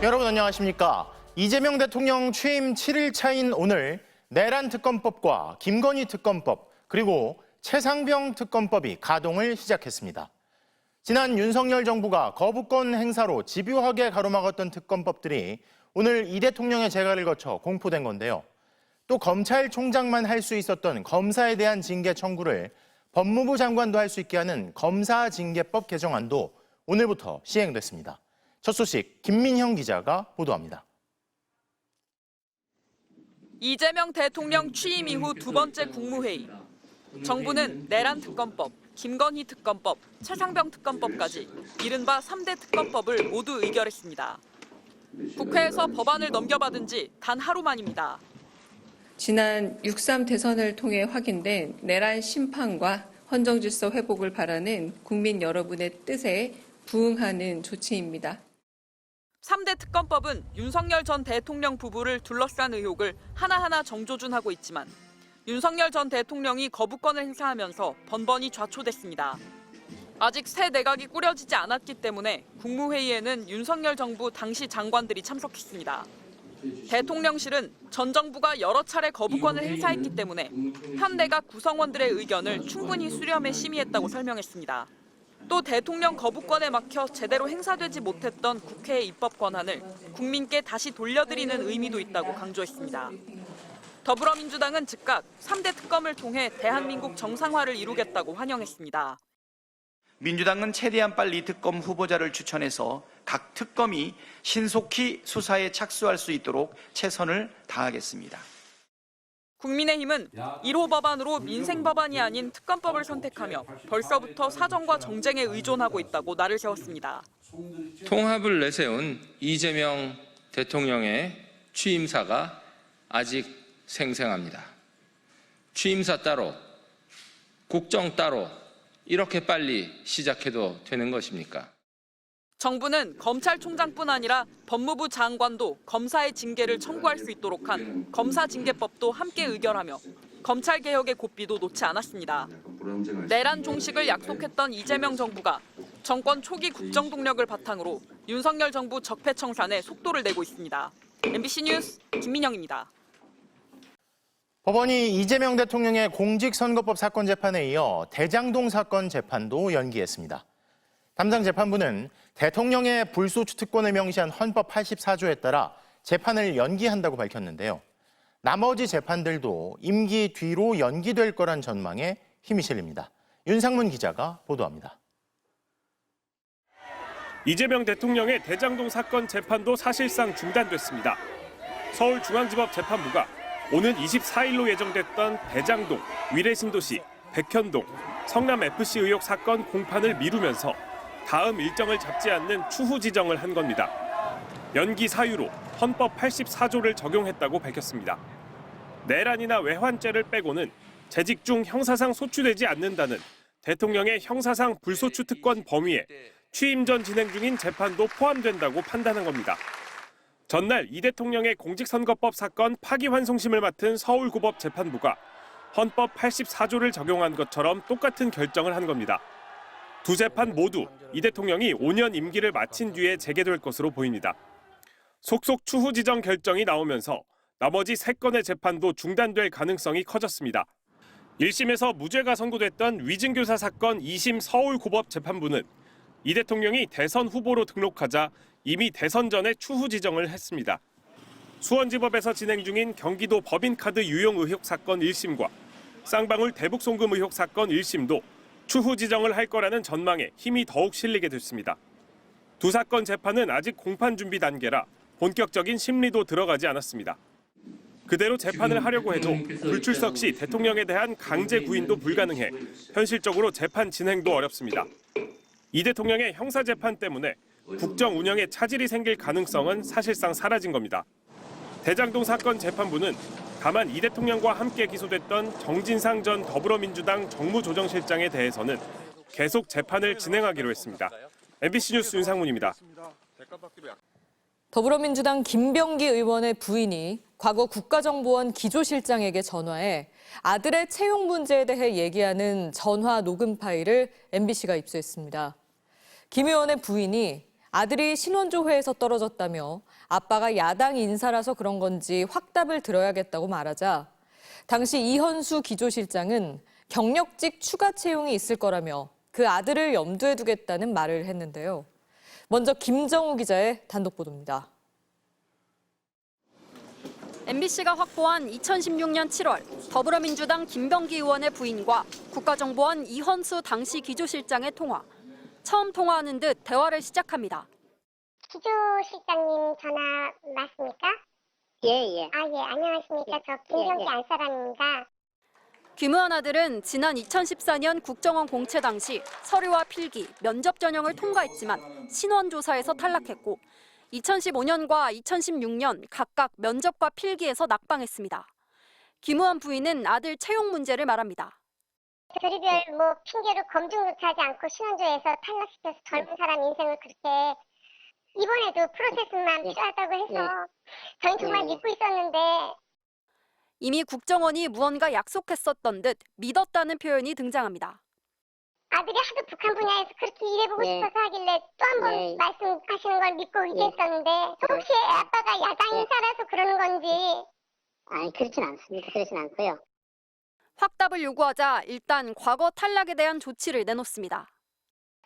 여러분 안녕하십니까? 이재명 대통령 취임 7일 차인 오늘 내란 특검법과 김건희 특검법 그리고 최상병 특검법이 가동을 시작했습니다. 지난 윤석열 정부가 거부권 행사로 집요하게 가로막았던 특검법들이 오늘 이 대통령의 재가를 거쳐 공포된 건데요. 또 검찰총장만 할 수 있었던 검사에 대한 징계 청구를 법무부 장관도 할 수 있게 하는 검사징계법 개정안도 오늘부터 시행됐습니다. 첫 소식 김민형 기자가 보도합니다. 이재명 대통령 취임 이후 두 번째 국무회의. 정부는 내란 특검법, 김건희 특검법, 최상병 특검법까지 이른바 3대 특검법을 모두 의결했습니다. 국회에서 법안을 넘겨받은 지 단 하루 만입니다. 지난 6.3 대선을 통해 확인된 내란 심판과 헌정질서 회복을 바라는 국민 여러분의 뜻에 부응하는 조치입니다. 3대 특검법은 윤석열 전 대통령 부부를 둘러싼 의혹을 하나하나 정조준하고 있지만 윤석열 전 대통령이 거부권을 행사하면서 번번이 좌초됐습니다. 아직 새 내각이 꾸려지지 않았기 때문에 국무회의에는 윤석열 정부 당시 장관들이 참석했습니다. 대통령실은 전 정부가 여러 차례 거부권을 행사했기 때문에 현 내각 구성원들의 의견을 충분히 수렴해 심의했다고 설명했습니다. 또 대통령 거부권에 막혀 제대로 행사되지 못했던 국회의 입법 권한을 국민께 다시 돌려드리는 의미도 있다고 강조했습니다. 더불어민주당은 즉각 3대 특검을 통해 대한민국 정상화를 이루겠다고 환영했습니다. 민주당은 최대한 빨리 특검 후보자를 추천해서 각 특검이 신속히 수사에 착수할 수 있도록 최선을 다하겠습니다. 국민의힘은 1호 법안으로 민생 법안이 아닌 특검법을 선택하며 벌써부터 사정과 정쟁에 의존하고 있다고 날을 세웠습니다. 통합을 내세운 이재명 대통령의 취임사가 아직 생생합니다. 취임사 따로, 국정 따로 이렇게 빨리 시작해도 되는 것입니까? 정부는 검찰총장뿐 아니라 법무부 장관도 검사의 징계를 청구할 수 있도록 한 검사징계법도 함께 의결하며 검찰개혁의 고삐도 놓지 않았습니다. 내란 종식을 약속했던 이재명 정부가 정권 초기 국정동력을 바탕으로 윤석열 정부 적폐청산에 속도를 내고 있습니다. MBC 뉴스 김민영입니다. 법원이 이재명 대통령의 공직선거법 사건 재판에 이어 대장동 사건 재판도 연기했습니다. 담당 재판부는 대통령의 불소추 특권을 명시한 헌법 84조에 따라 재판을 연기한다고 밝혔는데요. 나머지 재판들도 임기 뒤로 연기될 거란 전망에 힘이 실립니다. 윤상문 기자가 보도합니다. 이재명 대통령의 대장동 사건 재판도 사실상 중단됐습니다. 서울중앙지법 재판부가 오는 24일로 예정됐던 대장동, 위례신도시, 백현동, 성남FC 의혹 사건 공판을 미루면서 다음 일정을 잡지 않는 추후 지정을 한 겁니다. 연기 사유로 헌법 84조를 적용했다고 밝혔습니다. 내란이나 외환죄를 빼고는 재직 중 형사상 소추되지 않는다는 대통령의 형사상 불소추 특권 범위에 취임 전 진행 중인 재판도 포함된다고 판단한 겁니다. 전날 이 대통령의 공직선거법 사건 파기환송심을 맡은 서울고법 재판부가 헌법 84조를 적용한 것처럼 똑같은 결정을 한 겁니다. 두 재판 모두 이 대통령이 5년 임기를 마친 뒤에 재개될 것으로 보입니다. 속속 추후 지정 결정이 나오면서 나머지 3건의 재판도 중단될 가능성이 커졌습니다. 1심에서 무죄가 선고됐던 위증교사 사건 2심 서울고법 재판부는 이 대통령이 대선 후보로 등록하자 이미 대선 전에 추후 지정을 했습니다. 수원지법에서 진행 중인 경기도 법인카드 유용 의혹 사건 1심과 쌍방울 대북송금 의혹 사건 1심도 추후 지정을 할 거라는 전망에 힘이 더욱 실리게 됐습니다. 두 사건 재판은 아직 공판 준비 단계라 본격적인 심리도 들어가지 않았습니다. 그대로 재판을 하려고 해도 불출석 시 대통령에 대한 강제 구인도 불가능해 현실적으로 재판 진행도 어렵습니다. 이 대통령의 형사재판 때문에 국정 운영에 차질이 생길 가능성은 사실상 사라진 겁니다. 대장동 사건 재판부는 다만 이 대통령과 함께 기소됐던 정진상 전 더불어민주당 정무조정실장에 대해서는 계속 재판을 진행하기로 했습니다. MBC 뉴스 윤상문입니다. 더불어민주당 김병기 의원의 부인이 과거 국가정보원 기조실장에게 전화해 아들의 채용 문제에 대해 얘기하는 전화 녹음 파일을 MBC가 입수했습니다. 김 의원의 부인이 아들이 신원조회에서 떨어졌다며 아빠가 야당 인사라서 그런 건지 확답을 들어야겠다고 말하자 당시 이현수 기조실장은 경력직 추가 채용이 있을 거라며 그 아들을 염두에 두겠다는 말을 했는데요. 먼저 김정우 기자의 단독 보도입니다. MBC가 확보한 2016년 7월 더불어민주당 김병기 의원의 부인과 국가정보원 이현수 당시 기조실장의 통화. 처음 통화하는 듯 대화를 시작합니다. 기조실장님 전화 맞습니까? 예. 안녕하십니까. 저 김병기 안사람입니다. 김 의원 아들은 지난 2014년 국정원 공채 당시 서류와 필기, 면접 전형을 통과했지만 신원조사에서 탈락했고 2015년과 2016년 각각 면접과 필기에서 낙방했습니다. 김 의원 부인은 아들 채용 문제를 말합니다. 별의별 핑계로 검증조차 하지 않고 신원조에서 탈락시켜서 젊은 사람 인생을 그렇게 이번에도 프로세스만 필요하다고 해서 저는 정말 믿고 있었는데 이미 국정원이 무언가 약속했었던 듯 믿었다는 표현이 등장합니다. 아들이 하도 북한 분야에서 그렇게 일해보고 싶어서 하길래 또 한 번 말씀하시는 걸 믿고 의지했었는데 혹시 아빠가 야당 인사라서 그러는 건지. 아니, 그렇진 않습니다. 그렇진 않고요. 확답을 요구하자 일단 과거 탈락에 대한 조치를 내놓습니다.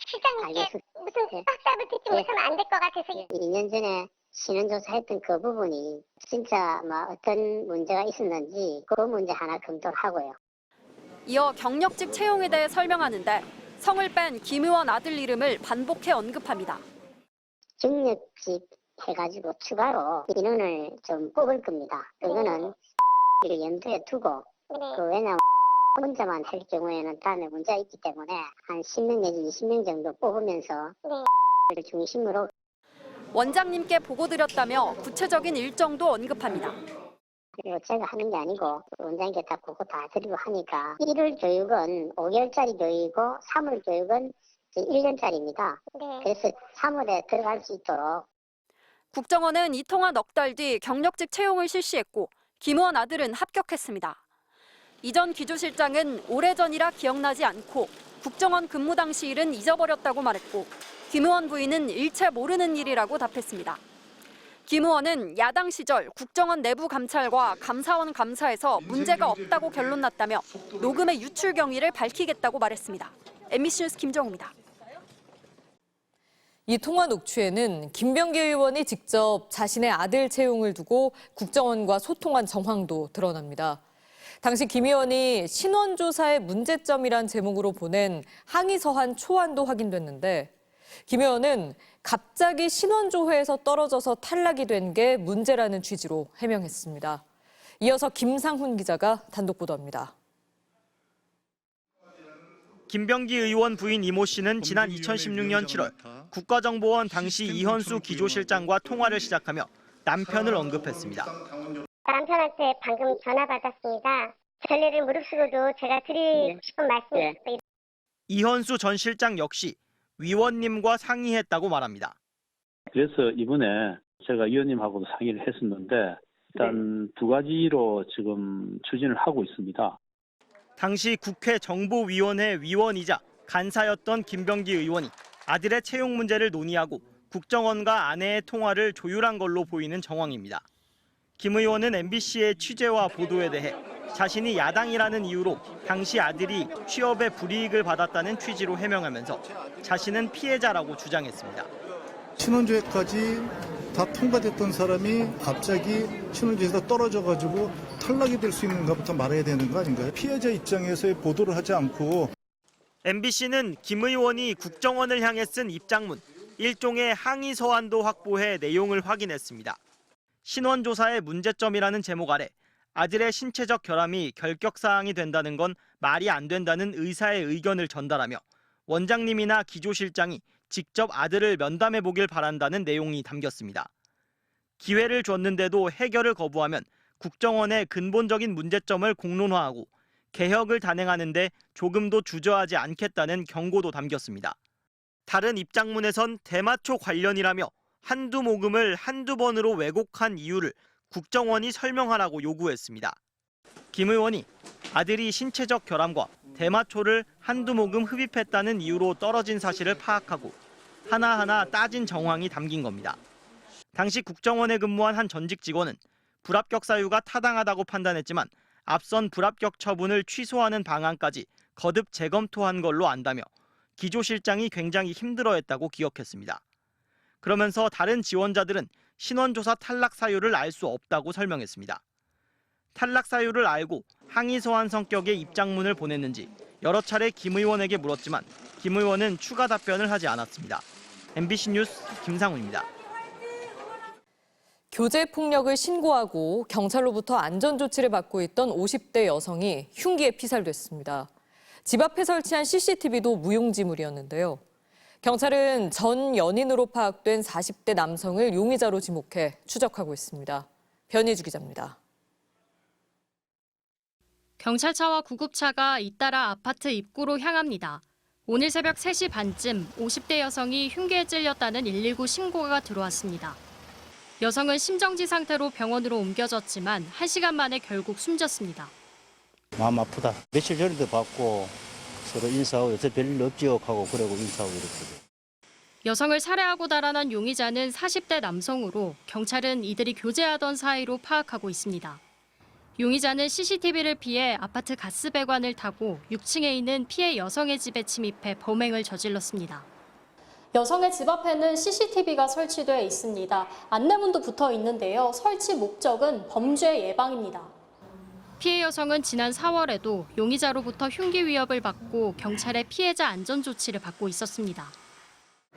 실장님께 무슨 확답을 듣지 못하면 안 될 것 같아서. 2년 전에 신원조사했던 그 부분이 진짜 어떤 문제가 있었는지 그 문제 하나 검토를 하고요. 이어 경력직 채용에 대해 설명하는데 성을 뺀 김 의원 아들 이름을 반복해 언급합니다. 경력직 해가지고 추가로 인원을 좀 뽑을 겁니다. 그거는 염두에 두고 왜냐하면 혼자만 할 경우에는 다음에 문제가 있기 때문에 한 10명 내지 20명 정도 뽑으면서 중심으로 원장님께 보고드렸다며 구체적인 일정도 언급합니다. 그리고 제가 하는 게 아니고 원장님께 다 보고 다 드리고 하니까 1월 교육은 5개월짜리 교육이고 3월 교육은 1년짜리입니다. 그래서 3월에 들어갈 수 있도록. 국정원은 이 통화 넉 달 뒤 경력직 채용을 실시했고 김 의원 아들은 합격했습니다. 이전 기조실장은 오래전이라 기억나지 않고 국정원 근무 당시 일은 잊어버렸다고 말했고 김 의원 부인은 일체 모르는 일이라고 답했습니다. 김 의원은 야당 시절 국정원 내부 감찰과 감사원 감사에서 문제가 없다고 결론 났다며 녹음의 유출 경위를 밝히겠다고 말했습니다. MBC 뉴스 김정우입니다. 이 통화 녹취에는 김병기 의원이 직접 자신의 아들 채용을 두고 국정원과 소통한 정황도 드러납니다. 당시 김 의원이 신원조사의 문제점이란 제목으로 보낸 항의서한 초안도 확인됐는데 김 의원은 갑자기 신원조회에서 떨어져서 탈락이 된 게 문제라는 취지로 해명했습니다. 이어서 김상훈 기자가 단독 보도합니다. 김병기 의원 부인 이모 씨는 지난 2016년 7월 국가정보원 당시 이현수 기조실장과 통화를 시작하며 남편을 언급했습니다. 남편한테 방금 전화 받았습니다. 전례를 무릅쓰고도 제가 드리고 싶은 말씀이 있어요. 이현수 전 실장 역시 위원님과 상의했다고 말합니다. 그래서 이번에 제가 위원님하고도 상의를 했었는데 일단 두 가지로 지금 추진을 하고 있습니다. 당시 국회 정보위원회 위원이자 간사였던 김병기 의원이 아들의 채용 문제를 논의하고 국정원과 아내의 통화를 조율한 걸로 보이는 정황입니다. 김 의원은 MBC의 취재와 보도에 대해 자신이 야당이라는 이유로 당시 아들이 취업에 불이익을 받았다는 취지로 해명하면서 자신은 피해자라고 주장했습니다. 신원조회까지 다 통과됐던 사람이 갑자기 신원조회에서 떨어져가지고 탈락이 될 수 있는 것부터 말해야 되는 거 아닌가요? 피해자 입장에서의 보도를 하지 않고. MBC는 김 의원이 국정원을 향해 쓴 입장문, 일종의 항의 서한도 확보해 내용을 확인했습니다. 신원조사의 문제점이라는 제목 아래 아들의 신체적 결함이 결격사항이 된다는 건 말이 안 된다는 의사의 의견을 전달하며 원장님이나 기조실장이 직접 아들을 면담해 보길 바란다는 내용이 담겼습니다. 기회를 줬는데도 해결을 거부하면 국정원의 근본적인 문제점을 공론화하고 개혁을 단행하는데 조금도 주저하지 않겠다는 경고도 담겼습니다. 다른 입장문에선 대마초 관련이라며 한두 모금을 한두 번으로 왜곡한 이유를 국정원이 설명하라고 요구했습니다. 김 의원이 아들이 신체적 결함과 대마초를 한두 모금 흡입했다는 이유로 떨어진 사실을 파악하고 하나하나 따진 정황이 담긴 겁니다. 당시 국정원에 근무한 한 전직 직원은 불합격 사유가 타당하다고 판단했지만 앞선 불합격 처분을 취소하는 방안까지 거듭 재검토한 걸로 안다며 기조실장이 굉장히 힘들어했다고 기억했습니다. 그러면서 다른 지원자들은 신원조사 탈락 사유를 알 수 없다고 설명했습니다. 탈락 사유를 알고 항의 서한 성격의 입장문을 보냈는지 여러 차례 김 의원에게 물었지만 김 의원은 추가 답변을 하지 않았습니다. MBC 뉴스 김상훈입니다. 교제 폭력을 신고하고 경찰로부터 안전조치를 받고 있던 50대 여성이 흉기에 피살됐습니다. 집 앞에 설치한 CCTV도 무용지물이었는데요. 경찰은 전 연인으로 파악된 40대 남성을 용의자로 지목해 추적하고 있습니다. 변희주 기자입니다. 경찰차와 구급차가 잇따라 아파트 입구로 향합니다. 오늘 새벽 3시 반쯤 50대 여성이 흉기에 찔렸다는 119 신고가 들어왔습니다. 여성은 심정지 상태로 병원으로 옮겨졌지만 1시간 만에 결국 숨졌습니다. 마음 아프다. 며칠 전에도 봤고 서로 인사하고 요새 별일 없지요 하고 그러고 인사하고 이렇게. 여성을 살해하고 달아난 용의자는 40대 남성으로 경찰은 이들이 교제하던 사이로 파악하고 있습니다. 용의자는 CCTV를 피해 아파트 가스 배관을 타고 6층에 있는 피해 여성의 집에 침입해 범행을 저질렀습니다. 여성의 집 앞에는 CCTV가 설치돼 있습니다. 안내문도 붙어 있는데요. 설치 목적은 범죄 예방입니다. 피해 여성은 지난 4월에도 용의자로부터 흉기 위협을 받고 경찰의 피해자 안전 조치를 받고 있었습니다.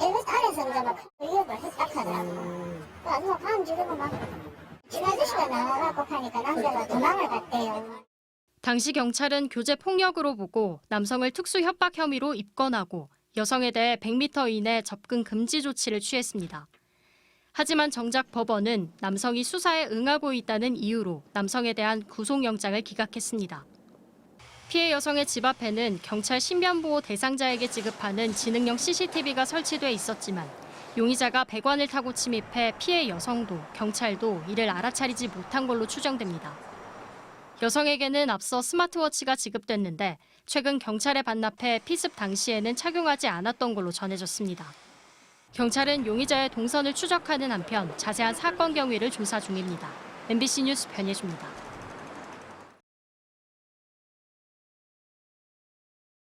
엘리베이터 안에서 이제 막 위협을 했다 하더라고요. 그래서 방 지르고 막 진 아저씨가 나와갖고 하니까 남자가 도망을 갔대요. 당시 경찰은 교제 폭력으로 보고 남성을 특수 협박 혐의로 입건하고 여성에 대해 100m 이내 접근 금지 조치를 취했습니다. 하지만 정작 법원은 남성이 수사에 응하고 있다는 이유로 남성에 대한 구속영장을 기각했습니다. 피해 여성의 집 앞에는 경찰 신변보호 대상자에게 지급하는 지능형 CCTV가 설치돼 있었지만 용의자가 배관을 타고 침입해 피해 여성도 경찰도 이를 알아차리지 못한 걸로 추정됩니다. 여성에게는 앞서 스마트워치가 지급됐는데 최근 경찰에 반납해 피습 당시에는 착용하지 않았던 걸로 전해졌습니다. 경찰은 용의자의 동선을 추적하는 한편 자세한 사건 경위를 조사 중입니다. MBC 뉴스 변예주입니다.